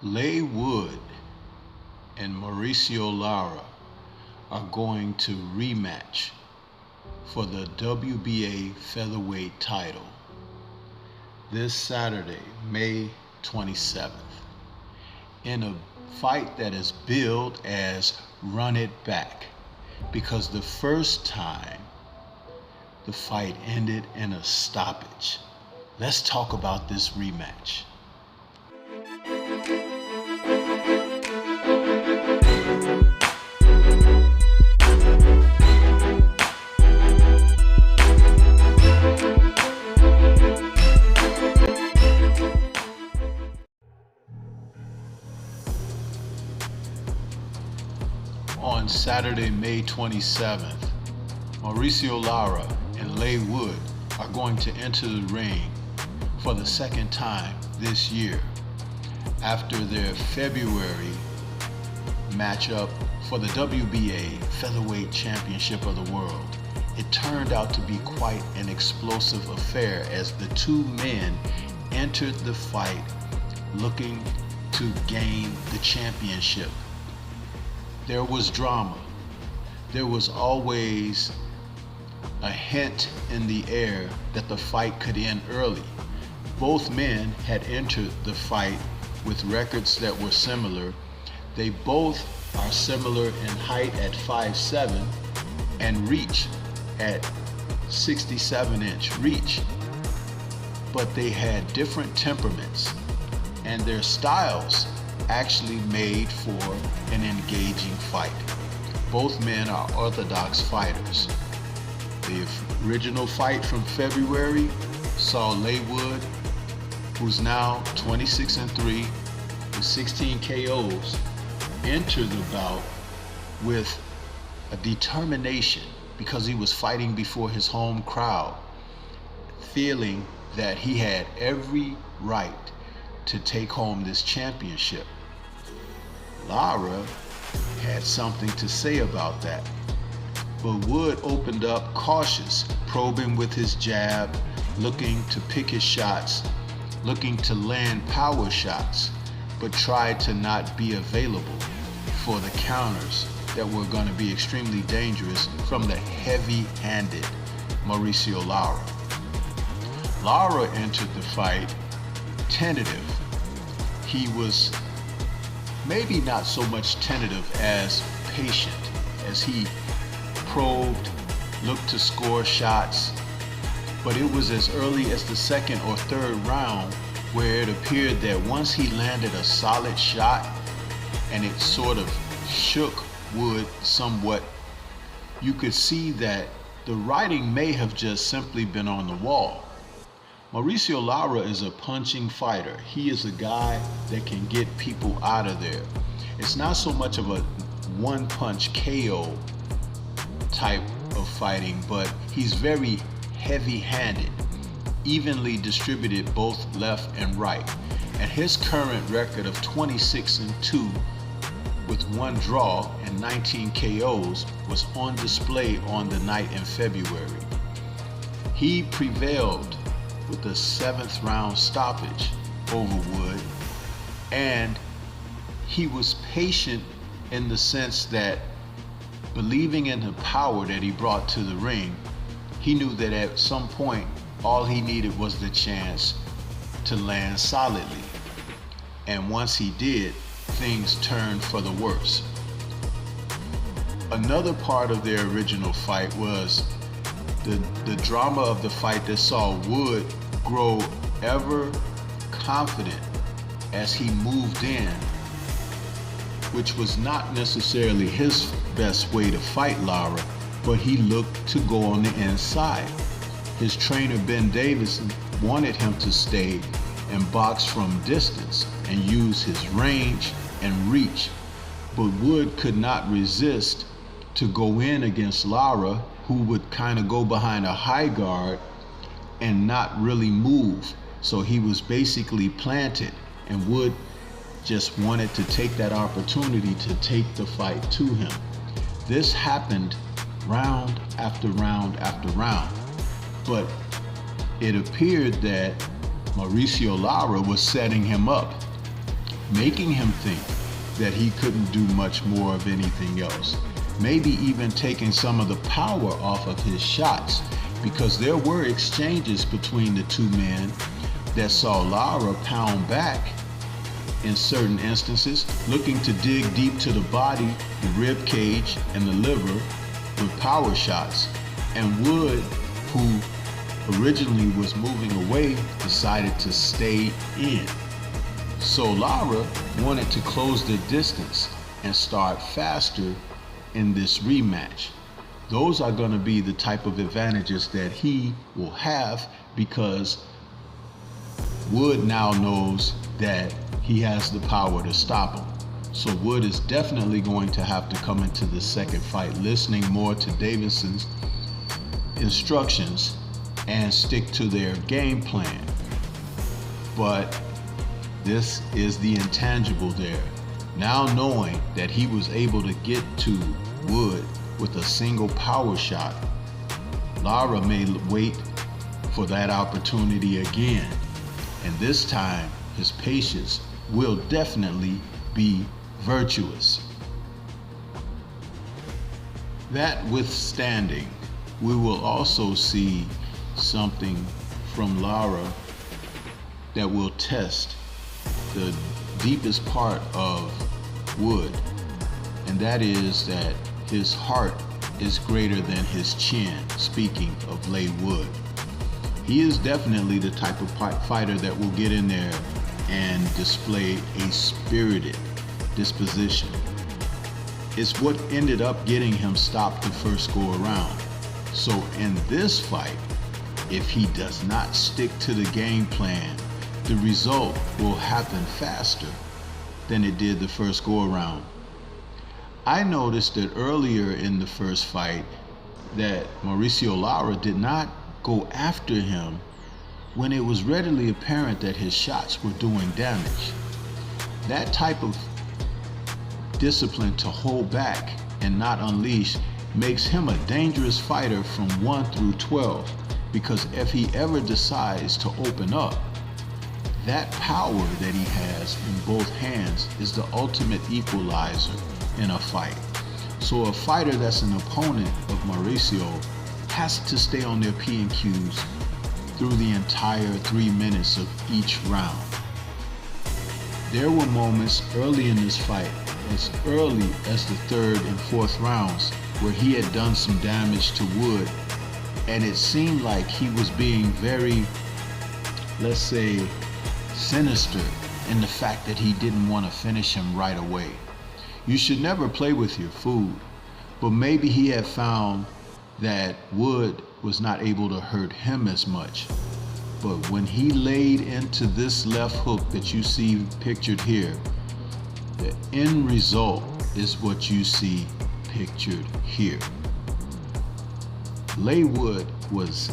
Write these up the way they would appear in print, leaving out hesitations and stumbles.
Leigh Wood and Mauricio Lara are going to rematch for the Wba Featherweight title this Saturday, May 27th, in a fight that is billed as Run It Back, because the first time the fight ended in a stoppage. Let's talk about this rematch. On Saturday, May 27th, Mauricio Lara and Leigh Wood are going to enter the ring for the second time this year after their February matchup for the WBA Featherweight Championship of the World. It turned out to be quite an explosive affair as the two men entered the fight looking to gain the championship. There was drama. There was always a hint in the air that the fight could end early. Both men had entered the fight with records that were similar. They both are similar in height at 5'7" and reach at 67-inch reach. But they had different temperaments, and their styles actually made for an engaging fight. Both men are orthodox fighters. The original fight from February saw Leigh Wood, who's now 26-3 with 16 KOs, enter the bout with a determination because he was fighting before his home crowd, feeling that he had every right to take home this championship. Lara had something to say about that, but Wood opened up cautious, probing with his jab, looking to pick his shots, looking to land power shots, but tried to not be available for the counters that were going to be extremely dangerous from the heavy-handed Mauricio Lara. Lara entered the fight tentative. He was maybe not so much tentative as patient, as he probed, looked to score shots, but it was as early as the second or third round where it appeared that once he landed a solid shot and it sort of shook Wood somewhat, you could see that the writing may have just simply been on the wall. Mauricio Lara is a punching fighter. He is a guy that can get people out of there. It's not so much of a one-punch KO type of fighting, but he's very heavy-handed, evenly distributed both left and right. And his current record of 26-2 with one draw and 19 KOs was on display on the night in February. He prevailed with a 7th round stoppage over Wood, and he was patient in the sense that, believing in the power that he brought to the ring, he knew that at some point all he needed was the chance to land solidly, and once he did, things turned for the worse. Another part of their original fight was the drama of the fight that saw Wood grow ever confident as he moved in, which was not necessarily his best way to fight Lara, but he looked to go on the inside. His trainer, Ben Davison, wanted him to stay and box from distance and use his range and reach, but Wood could not resist to go in against Lara, who would kind of go behind a high guard and not really move. So he was basically planted, and Wood just wanted to take that opportunity to take the fight to him. This happened round after round after round, but it appeared that Mauricio Lara was setting him up making him think that he couldn't do much more of anything else. Maybe even taking some of the power off of his shots, because there were exchanges between the two men that saw Lara pound back in certain instances, looking to dig deep to the body, the rib cage, and the liver with power shots. And Wood, who originally was moving away, decided to stay in. So Lara wanted to close the distance and start faster in this rematch. Those are going to be the type of advantages that he will have, because Wood now knows that he has the power to stop him. So Wood is definitely going to have to come into the second fight listening more to Davidson's instructions and stick to their game plan. But this is the intangible there. Now knowing that he was able to get to Wood with a single power shot, Lara may wait for that opportunity again. And this time, his patience will definitely be virtuous. That withstanding, we will also see something from Lara that will test the deepest part of Wood, and that is that his heart is greater than his chin, speaking of Leigh Wood. He is definitely the type of fighter that will get in there and display a spirited disposition. It's what ended up getting him stopped the first go around. So in this fight, if he does not stick to the game plan, the result will happen faster than it did the first go around. I noticed that earlier in the first fight that Mauricio Lara did not go after him when it was readily apparent that his shots were doing damage. That type of discipline to hold back and not unleash makes him a dangerous fighter from 1 through 12, because if he ever decides to open up, that power that he has in both hands is the ultimate equalizer in a fight. So a fighter that's an opponent of Mauricio has to stay on their P and Qs through the entire 3 minutes of each round. There were moments early in this fight, as early as the 3rd and 4th rounds, where he had done some damage to Wood, and it seemed like he was being very, let's say, sinister in the fact that he didn't want to finish him right away. You should never play with your food, but maybe he had found that Wood was not able to hurt him as much. But when he laid into this left hook that you see pictured here, the end result is what you see pictured here. Leigh Wood was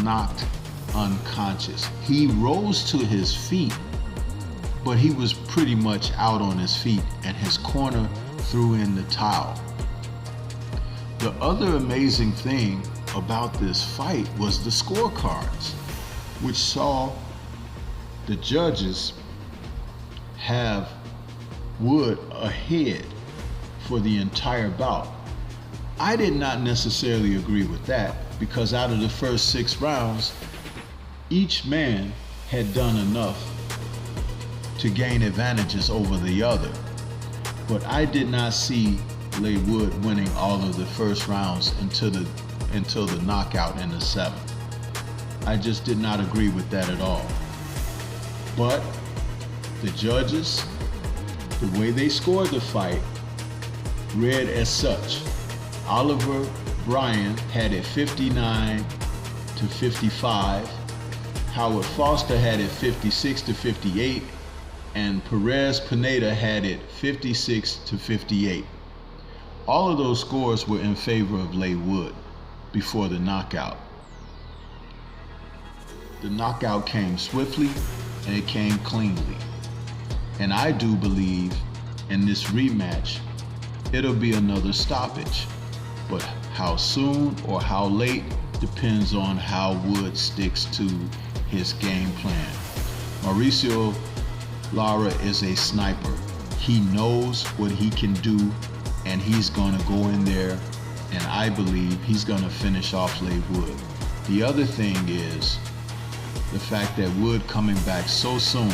knocked unconscious. He rose to his feet, but he was pretty much out on his feet, and his corner threw in the towel. The other amazing thing about this fight was the scorecards, which saw the judges have Wood ahead for the entire bout. I did not necessarily agree with that, because out of the first 6 rounds, each man had done enough to gain advantages over the other. But I did not see Leigh Wood winning all of the first rounds until the knockout in the 7th. I just did not agree with that at all. But the judges, the way they scored the fight, read as such. Oliver Bryan had it 59 to 55. Howard Foster had it 56 to 58. And Perez Pineda had it 56 to 58. All of those scores were in favor of Leigh Wood before the knockout. The knockout came swiftly and it came cleanly. And I do believe in this rematch, it'll be another stoppage. But how soon or how late depends on how Wood sticks to his game plan. Mauricio Lara is a sniper. He knows what he can do, and he's going to go in there, and I believe he's going to finish off Leigh Wood. The other thing is the fact that Wood coming back so soon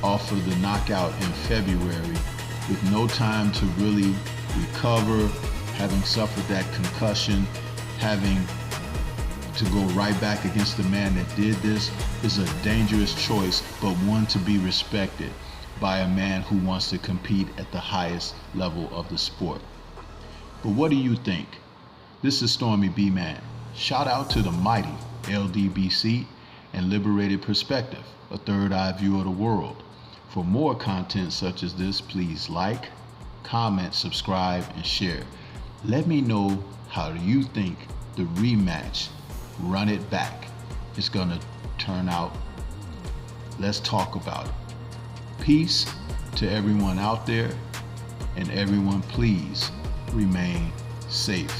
off of the knockout in February with no time to really recover, having suffered that concussion, having to go right back against the man that did this is a dangerous choice, but one to be respected by a man who wants to compete at the highest level of the sport. But what do you think? This is Stormy B-Man. Shout out to the mighty LDBC and Liberated Perspective, a third eye view of the world. For more content such as this, please like, comment, subscribe, and share. Let me know how you think the rematch, Run It Back, is gonna turn out. Let's talk about it. Peace to everyone out there, and everyone please remain safe.